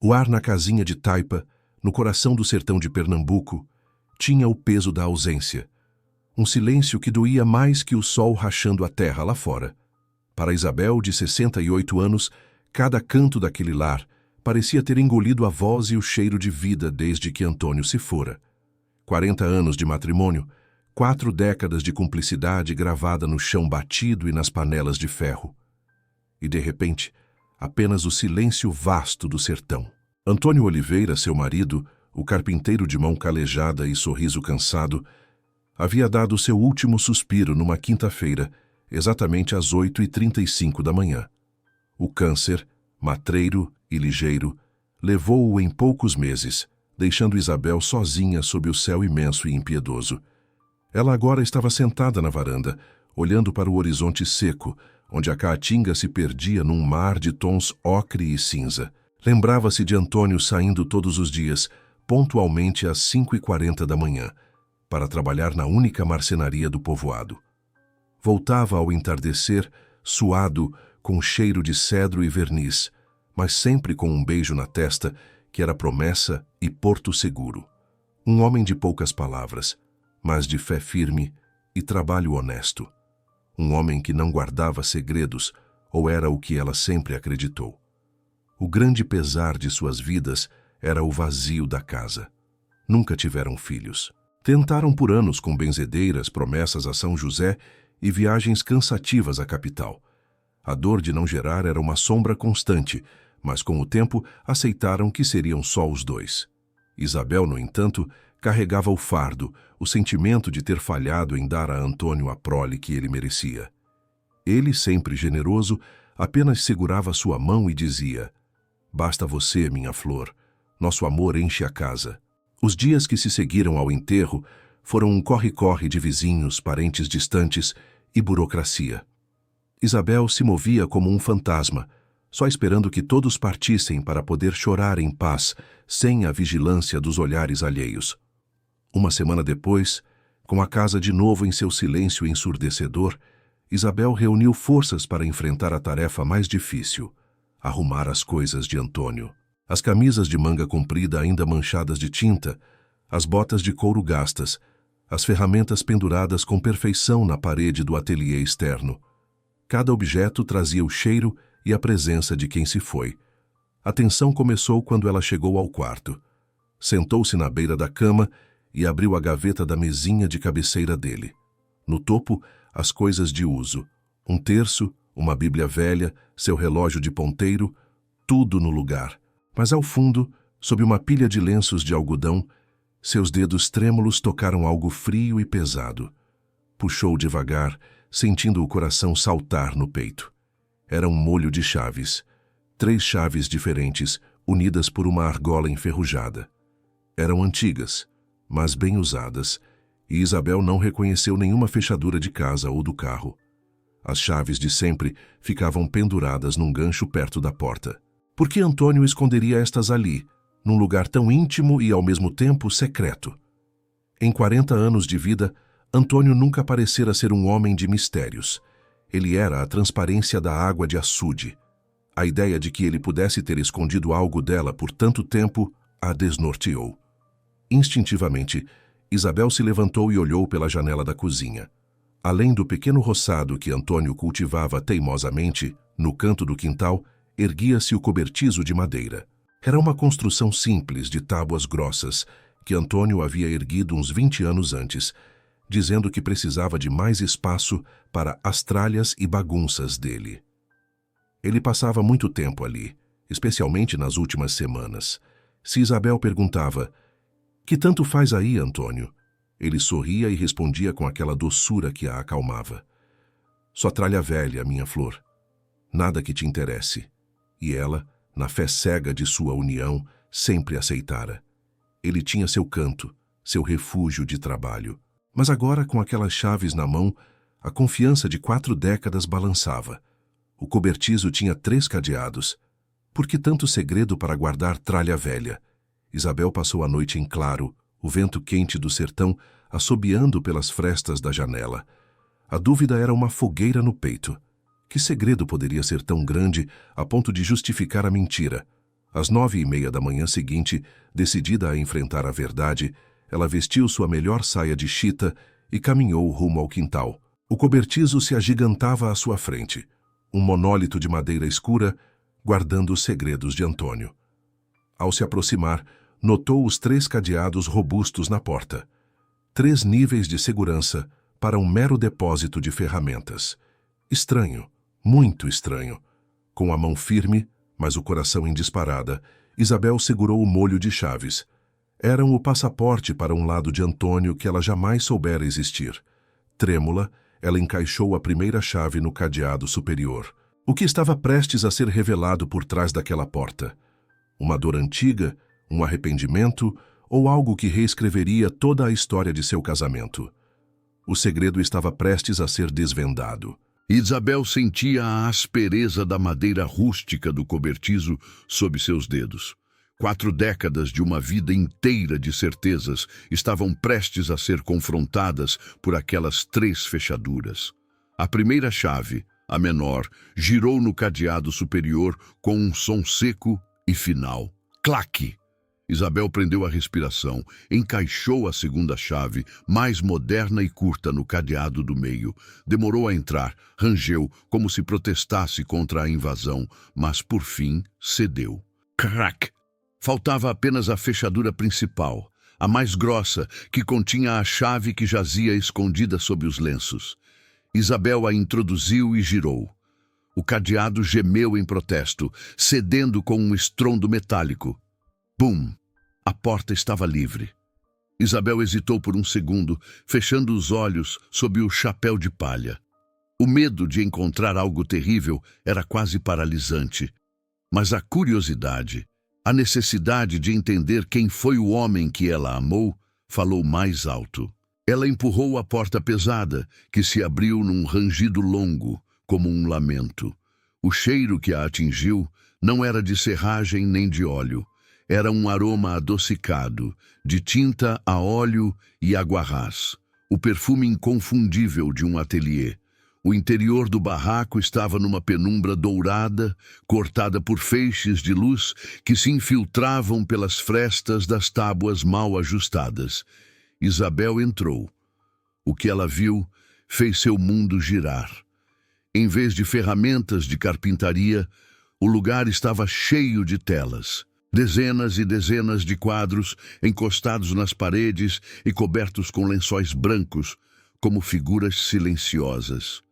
O ar na casinha de taipa, no coração do sertão de Pernambuco, tinha o peso da ausência. Um silêncio que doía mais que o sol rachando a terra lá fora. Para Isabel, de 68 anos, cada canto daquele lar parecia ter engolido a voz e o cheiro de vida desde que Antônio se fora. 40 anos de matrimônio, 4 décadas de cumplicidade gravada no chão batido e nas panelas de ferro. E, de repente, apenas o silêncio vasto do sertão. Antônio Oliveira, seu marido, o carpinteiro de mão calejada e sorriso cansado, havia dado seu último suspiro numa quinta-feira, exatamente às 8h35 da manhã. O câncer, matreiro e ligeiro, levou-o em poucos meses, deixando Isabel sozinha sob o céu imenso e impiedoso. Ela agora estava sentada na varanda, olhando para o horizonte seco, onde a caatinga se perdia num mar de tons ocre e cinza. Lembrava-se de Antônio saindo todos os dias, pontualmente às 5h40 da manhã, para trabalhar na única marcenaria do povoado. Voltava ao entardecer, suado, com cheiro de cedro e verniz, mas sempre com um beijo na testa, que era promessa e porto seguro. Um homem de poucas palavras, mas de fé firme e trabalho honesto. Um homem que não guardava segredos, ou era o que ela sempre acreditou. O grande pesar de suas vidas era o vazio da casa. Nunca tiveram filhos. Tentaram por anos com benzedeiras, promessas a São José e viagens cansativas à capital. A dor de não gerar era uma sombra constante, mas com o tempo aceitaram que seriam só os dois. Isabel, no entanto, carregava o fardo, o sentimento de ter falhado em dar a Antônio a prole que ele merecia. Ele, sempre generoso, apenas segurava sua mão e dizia: "Basta você, minha flor. Nosso amor enche a casa." Os dias que se seguiram ao enterro foram um corre-corre de vizinhos, parentes distantes e burocracia. Isabel se movia como um fantasma, só esperando que todos partissem para poder chorar em paz, sem a vigilância dos olhares alheios. Uma semana depois, com a casa de novo em seu silêncio ensurdecedor, Isabel reuniu forças para enfrentar a tarefa mais difícil: arrumar as coisas de Antônio. As camisas de manga comprida ainda manchadas de tinta, as botas de couro gastas, as ferramentas penduradas com perfeição na parede do ateliê externo. Cada objeto trazia o cheiro e a presença de quem se foi. A tensão começou quando ela chegou ao quarto. Sentou-se na beira da cama e abriu a gaveta da mesinha de cabeceira dele. No topo, as coisas de uso: um terço, uma bíblia velha, seu relógio de ponteiro, tudo no lugar. Mas ao fundo, sob uma pilha de lenços de algodão, seus dedos trêmulos tocaram algo frio e pesado. Puxou devagar, sentindo o coração saltar no peito. Era um molho de chaves. 3 chaves diferentes, unidas por uma argola enferrujada. Eram antigas, mas bem usadas, e Isabel não reconheceu nenhuma fechadura de casa ou do carro. As chaves de sempre ficavam penduradas num gancho perto da porta. Por que Antônio esconderia estas ali, num lugar tão íntimo e ao mesmo tempo secreto? Em 40 anos de vida, Antônio nunca parecera ser um homem de mistérios. Ele era a transparência da água de açude. A ideia de que ele pudesse ter escondido algo dela por tanto tempo a desnorteou. Instintivamente, Isabel se levantou e olhou pela janela da cozinha. Além do pequeno roçado que Antônio cultivava teimosamente, no canto do quintal, erguia-se o cobertizo de madeira. Era uma construção simples de tábuas grossas, que Antônio havia erguido uns 20 anos antes, dizendo que precisava de mais espaço para as tralhas e bagunças dele. Ele passava muito tempo ali, especialmente nas últimas semanas. Se Isabel perguntava: "Que tanto faz aí, Antônio?", ele sorria e respondia com aquela doçura que a acalmava: "Só tralha velha, minha flor. Nada que te interesse." E ela, na fé cega de sua união, sempre aceitara. Ele tinha seu canto, seu refúgio de trabalho. Mas agora, com aquelas chaves na mão, a confiança de 4 décadas balançava. O cobertizo tinha 3 cadeados. Por que tanto segredo para guardar tralha velha? Isabel passou a noite em claro, o vento quente do sertão assobiando pelas frestas da janela. A dúvida era uma fogueira no peito. Que segredo poderia ser tão grande a ponto de justificar a mentira? Às 9h30 da manhã seguinte, decidida a enfrentar a verdade, ela vestiu sua melhor saia de chita e caminhou rumo ao quintal. O cobertizo se agigantava à sua frente, um monólito de madeira escura, guardando os segredos de Antônio. Ao se aproximar, notou os 3 cadeados robustos na porta. 3 níveis de segurança para um mero depósito de ferramentas. Estranho, muito estranho. Com a mão firme, mas o coração em disparada, Isabel segurou o molho de chaves. Eram o passaporte para um lado de Antônio que ela jamais soubera existir. Trêmula, ela encaixou a primeira chave no cadeado superior. O que estava prestes a ser revelado por trás daquela porta? Uma dor antiga, um arrependimento ou algo que reescreveria toda a história de seu casamento? O segredo estava prestes a ser desvendado. Isabel sentia a aspereza da madeira rústica do cobertizo sob seus dedos. 4 décadas de uma vida inteira de certezas estavam prestes a ser confrontadas por aquelas 3 fechaduras. A primeira chave, a menor, girou no cadeado superior com um som seco e final. Claque! Isabel prendeu a respiração, encaixou a segunda chave, mais moderna e curta, no cadeado do meio. Demorou a entrar, rangeu, como se protestasse contra a invasão, mas por fim cedeu. Crack! Faltava apenas a fechadura principal, a mais grossa, que continha a chave que jazia escondida sob os lenços. Isabel a introduziu e girou. O cadeado gemeu em protesto, cedendo com um estrondo metálico. Bum! A porta estava livre. Isabel hesitou por um segundo, fechando os olhos sob o chapéu de palha. O medo de encontrar algo terrível era quase paralisante. Mas a curiosidade, a necessidade de entender quem foi o homem que ela amou, falou mais alto. Ela empurrou a porta pesada, que se abriu num rangido longo, como um lamento. O cheiro que a atingiu não era de serragem nem de óleo. Era um aroma adocicado, de tinta a óleo e aguarrás, o perfume inconfundível de um ateliê. O interior do barraco estava numa penumbra dourada, cortada por feixes de luz que se infiltravam pelas frestas das tábuas mal ajustadas. Isabel entrou. O que ela viu fez seu mundo girar. Em vez de ferramentas de carpintaria, o lugar estava cheio de telas. Dezenas e dezenas de quadros encostados nas paredes e cobertos com lençóis brancos, como figuras silenciosas.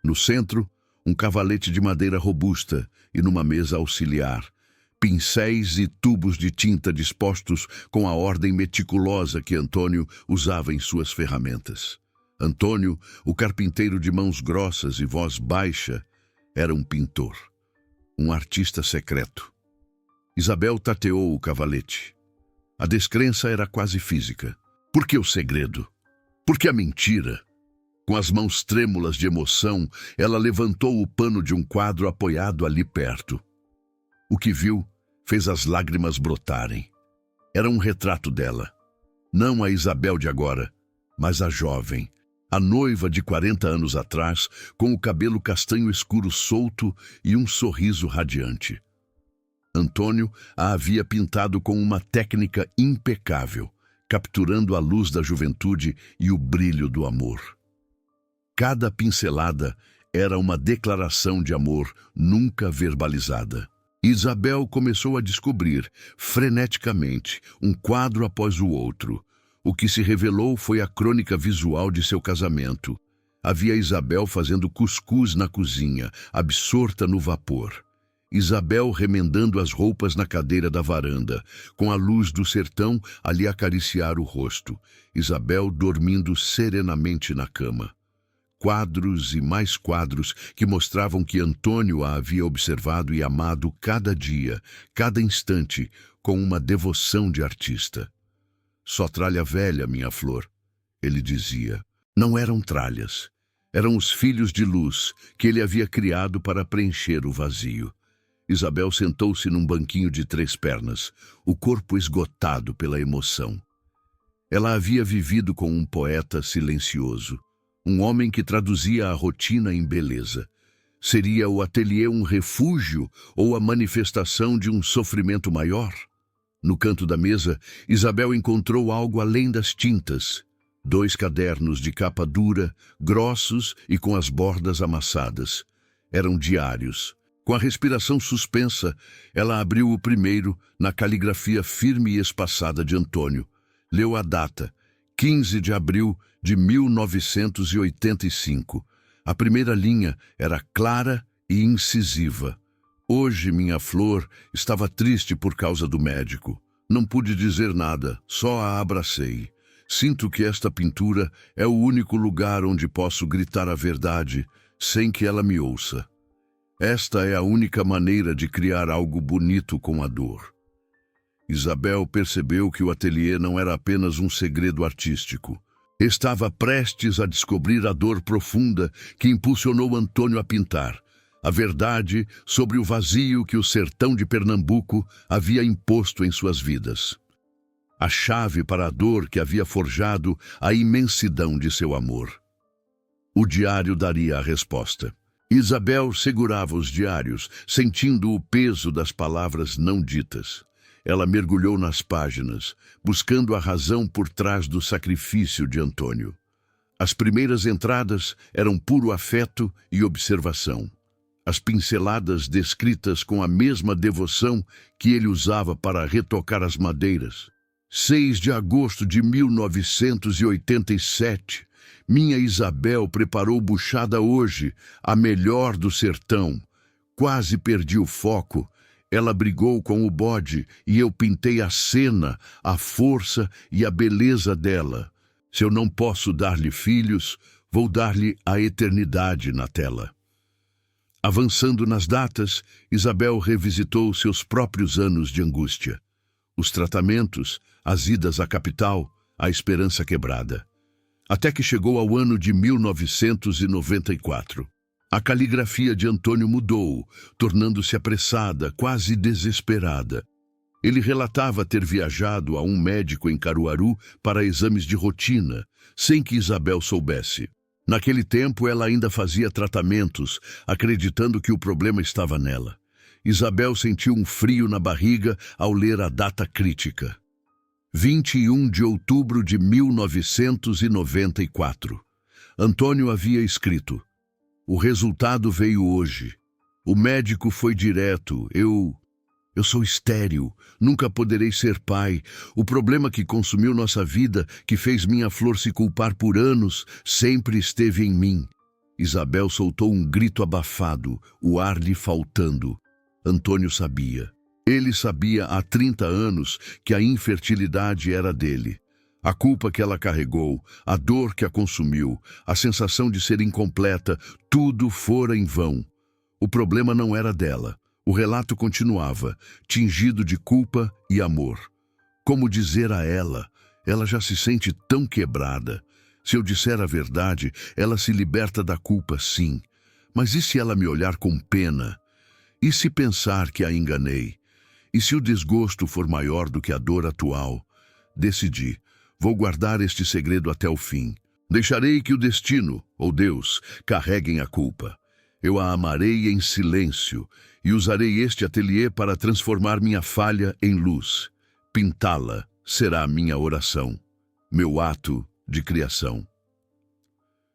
No centro, um cavalete de madeira robusta e numa mesa auxiliar. Pincéis e tubos de tinta dispostos com a ordem meticulosa que Antônio usava em suas ferramentas. Antônio, o carpinteiro de mãos grossas e voz baixa, era um pintor, um artista secreto. Isabel tateou o cavalete. A descrença era quase física. Por que o segredo? Por que a mentira? Com as mãos trêmulas de emoção, ela levantou o pano de um quadro apoiado ali perto. O que viu fez as lágrimas brotarem. Era um retrato dela. Não a Isabel de agora, mas a jovem, a noiva de 40 anos atrás, com o cabelo castanho escuro solto e um sorriso radiante. Antônio a havia pintado com uma técnica impecável, capturando a luz da juventude e o brilho do amor. Cada pincelada era uma declaração de amor nunca verbalizada. Isabel começou a descobrir, freneticamente, um quadro após o outro. O que se revelou foi a crônica visual de seu casamento. Havia Isabel fazendo cuscuz na cozinha, absorta no vapor. Isabel remendando as roupas na cadeira da varanda, com a luz do sertão a lhe acariciar o rosto. Isabel dormindo serenamente na cama. Quadros e mais quadros que mostravam que Antônio a havia observado e amado cada dia, cada instante, com uma devoção de artista. Só tralha velha, minha flor, ele dizia. Não eram tralhas. Eram os filhos de luz que ele havia criado para preencher o vazio. Isabel sentou-se num banquinho de 3 pernas, o corpo esgotado pela emoção. Ela havia vivido com um poeta silencioso, um homem que traduzia a rotina em beleza. Seria o ateliê um refúgio ou a manifestação de um sofrimento maior? No canto da mesa, Isabel encontrou algo além das tintas. 2 cadernos de capa dura, grossos e com as bordas amassadas. Eram diários. Com a respiração suspensa, ela abriu o primeiro, na caligrafia firme e espaçada de Antônio. Leu a data, 15 de abril de 1985. A primeira linha era clara e incisiva. Hoje minha flor estava triste por causa do médico. Não pude dizer nada, só a abracei. Sinto que esta pintura é o único lugar onde posso gritar a verdade sem que ela me ouça. Esta é a única maneira de criar algo bonito com a dor. Isabel percebeu que o ateliê não era apenas um segredo artístico. Estava prestes a descobrir a dor profunda que impulsionou Antônio a pintar. A verdade sobre o vazio que o sertão de Pernambuco havia imposto em suas vidas. A chave para a dor que havia forjado a imensidão de seu amor. O diário daria a resposta. Isabel segurava os diários, sentindo o peso das palavras não ditas. Ela mergulhou nas páginas, buscando a razão por trás do sacrifício de Antônio. As primeiras entradas eram puro afeto e observação. As pinceladas descritas com a mesma devoção que ele usava para retocar as madeiras. 6 de agosto de 1987. Minha Isabel preparou buchada hoje, a melhor do sertão. Quase perdi o foco. Ela brigou com o bode e eu pintei a cena, a força e a beleza dela. Se eu não posso dar-lhe filhos, vou dar-lhe a eternidade na tela. Avançando nas datas, Isabel revisitou seus próprios anos de angústia. Os tratamentos, as idas à capital, a esperança quebrada. Até que chegou ao ano de 1994. A caligrafia de Antônio mudou, tornando-se apressada, quase desesperada. Ele relatava ter viajado a um médico em Caruaru para exames de rotina, sem que Isabel soubesse. Naquele tempo, ela ainda fazia tratamentos, acreditando que o problema estava nela. Isabel sentiu um frio na barriga ao ler a data crítica. 21 de outubro de 1994. Antônio havia escrito: "O resultado veio hoje. O médico foi direto. Eu sou estéril. Nunca poderei ser pai. O problema que consumiu nossa vida, que fez minha flor se culpar por anos, sempre esteve em mim." Isabel soltou um grito abafado, o ar lhe faltando. Antônio sabia. Ele sabia há 30 anos que a infertilidade era dele. A culpa que ela carregou, a dor que a consumiu, a sensação de ser incompleta, tudo fora em vão. O problema não era dela. O relato continuava, tingido de culpa e amor. Como dizer a ela? Ela já se sente tão quebrada. Se eu disser a verdade, ela se liberta da culpa, sim. Mas e se ela me olhar com pena? E se pensar que a enganei? E se o desgosto for maior do que a dor atual? Decidi. Vou guardar este segredo até o fim. Deixarei que o destino, ou Deus, carreguem a culpa. Eu a amarei em silêncio e usarei este ateliê para transformar minha falha em luz. Pintá-la será minha oração, meu ato de criação.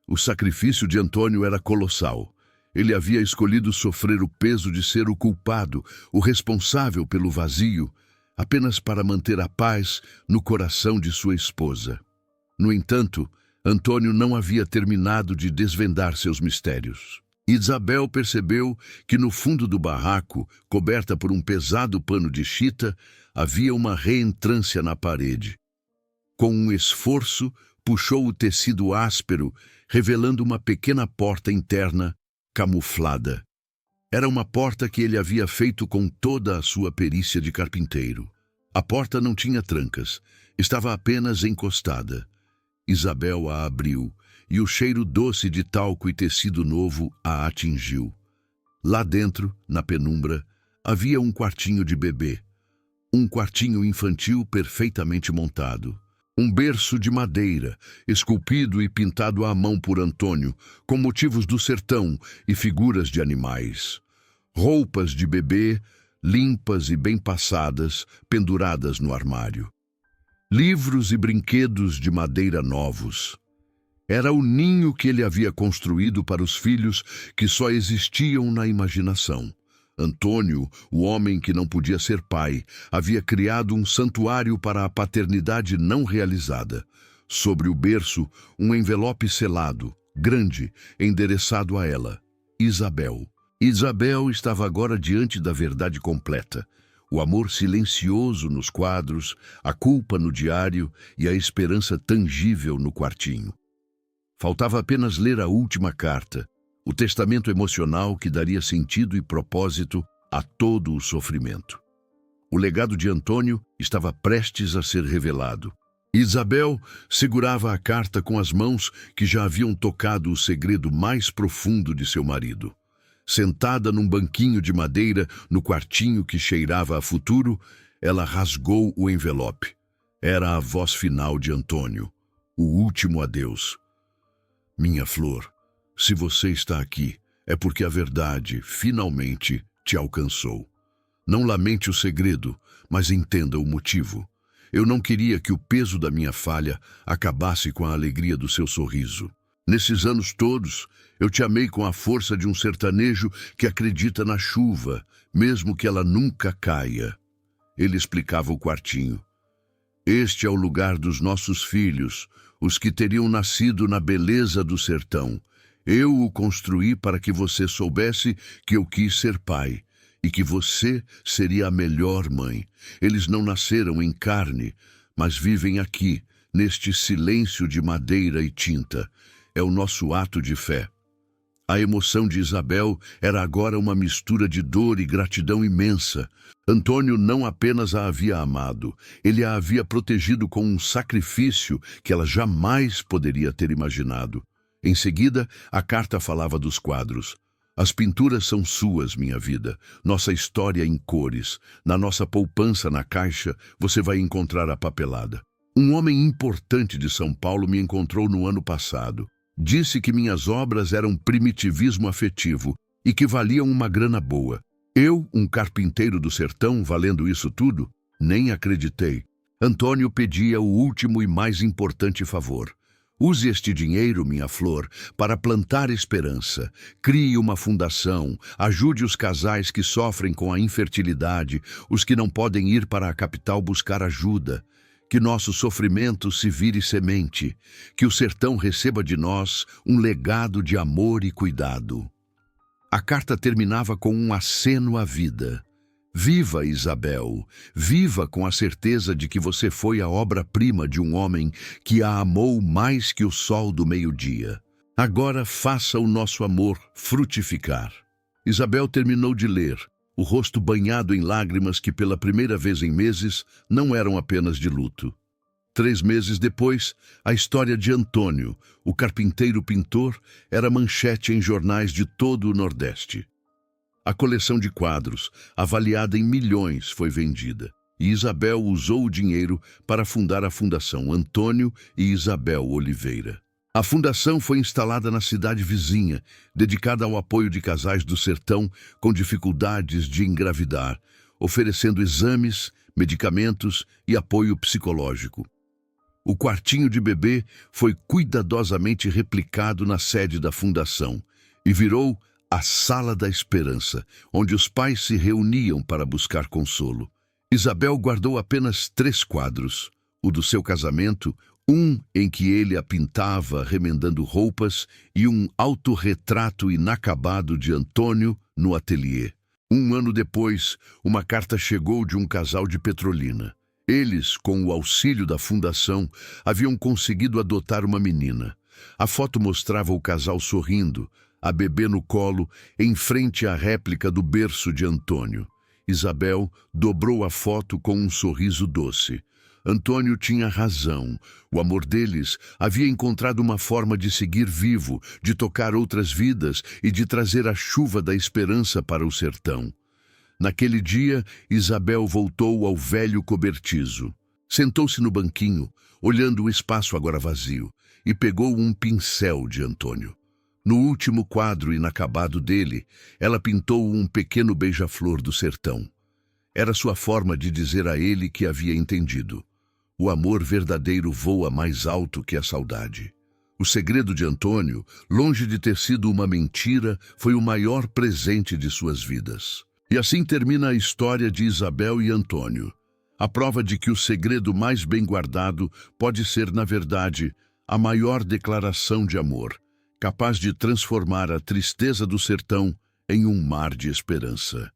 O sacrifício de Antônio era colossal. Ele havia escolhido sofrer o peso de ser o culpado, o responsável pelo vazio, apenas para manter a paz no coração de sua esposa. No entanto, Antônio não havia terminado de desvendar seus mistérios. Isabel percebeu que no fundo do barraco, coberta por um pesado pano de chita, havia uma reentrância na parede. Com um esforço, puxou o tecido áspero, revelando uma pequena porta interna, camuflada. Era uma porta que ele havia feito com toda a sua perícia de carpinteiro. A porta não tinha trancas, estava apenas encostada. Isabel a abriu, e o cheiro doce de talco e tecido novo a atingiu. Lá dentro, na penumbra, havia um quartinho de bebê. Um quartinho infantil perfeitamente montado. Um berço de madeira, esculpido e pintado à mão por Antônio, com motivos do sertão e figuras de animais. Roupas de bebê, limpas e bem passadas, penduradas no armário. Livros e brinquedos de madeira novos. Era o ninho que ele havia construído para os filhos que só existiam na imaginação. Antônio, o homem que não podia ser pai, havia criado um santuário para a paternidade não realizada. Sobre o berço, um envelope selado, grande, endereçado a ela. Isabel. Isabel estava agora diante da verdade completa. O amor silencioso nos quadros, a culpa no diário e a esperança tangível no quartinho. Faltava apenas ler a última carta, o testamento emocional que daria sentido e propósito a todo o sofrimento. O legado de Antônio estava prestes a ser revelado. Isabel segurava a carta com as mãos que já haviam tocado o segredo mais profundo de seu marido. Sentada num banquinho de madeira no quartinho que cheirava a futuro, ela rasgou o envelope. Era a voz final de Antônio, o último adeus. Minha flor, se você está aqui, é porque a verdade, finalmente, te alcançou. Não lamente o segredo, mas entenda o motivo. Eu não queria que o peso da minha falha acabasse com a alegria do seu sorriso. Nesses anos todos, eu te amei com a força de um sertanejo que acredita na chuva, mesmo que ela nunca caia. Ele explicava o quartinho. Este é o lugar dos nossos filhos, os que teriam nascido na beleza do sertão. Eu o construí para que você soubesse que eu quis ser pai e que você seria a melhor mãe. Eles não nasceram em carne, mas vivem aqui, neste silêncio de madeira e tinta. É o nosso ato de fé. A emoção de Isabel era agora uma mistura de dor e gratidão imensa. Antônio não apenas a havia amado, ele a havia protegido com um sacrifício que ela jamais poderia ter imaginado. Em seguida, a carta falava dos quadros. As pinturas são suas, minha vida, nossa história em cores. Na nossa poupança na caixa, você vai encontrar a papelada. Um homem importante de São Paulo me encontrou no ano passado. Disse que minhas obras eram primitivismo afetivo e que valiam uma grana boa. Eu, um carpinteiro do sertão, valendo isso tudo, nem acreditei. Antônio pedia o último e mais importante favor. Use este dinheiro, minha flor, para plantar esperança. Crie uma fundação, ajude os casais que sofrem com a infertilidade, os que não podem ir para a capital buscar ajuda. Que nosso sofrimento se vire semente, que o sertão receba de nós um legado de amor e cuidado. A carta terminava com um aceno à vida. Viva, Isabel, viva com a certeza de que você foi a obra-prima de um homem que a amou mais que o sol do meio-dia. Agora faça o nosso amor frutificar. Isabel terminou de ler, o rosto banhado em lágrimas que pela primeira vez em meses não eram apenas de luto. 3 meses depois, a história de Antônio, o carpinteiro-pintor, era manchete em jornais de todo o Nordeste. A coleção de quadros, avaliada em milhões, foi vendida, e Isabel usou o dinheiro para fundar a Fundação Antônio e Isabel Oliveira. A fundação foi instalada na cidade vizinha, dedicada ao apoio de casais do sertão com dificuldades de engravidar, oferecendo exames, medicamentos e apoio psicológico. O quartinho de bebê foi cuidadosamente replicado na sede da fundação e virou a Sala da Esperança, onde os pais se reuniam para buscar consolo. Isabel guardou apenas 3 quadros, o do seu casamento, um em que ele a pintava remendando roupas e um autorretrato inacabado de Antônio no ateliê. 1 ano depois, uma carta chegou de um casal de Petrolina. Eles, com o auxílio da fundação, haviam conseguido adotar uma menina. A foto mostrava o casal sorrindo, a bebê no colo, em frente à réplica do berço de Antônio. Isabel dobrou a foto com um sorriso doce. Antônio tinha razão. O amor deles havia encontrado uma forma de seguir vivo, de tocar outras vidas e de trazer a chuva da esperança para o sertão. Naquele dia, Isabel voltou ao velho cobertizo. Sentou-se no banquinho, olhando o espaço agora vazio, e pegou um pincel de Antônio. No último quadro inacabado dele, ela pintou um pequeno beija-flor do sertão. Era sua forma de dizer a ele que havia entendido. O amor verdadeiro voa mais alto que a saudade. O segredo de Antônio, longe de ter sido uma mentira, foi o maior presente de suas vidas. E assim termina a história de Isabel e Antônio. A prova de que o segredo mais bem guardado pode ser, na verdade, a maior declaração de amor, capaz de transformar a tristeza do sertão em um mar de esperança.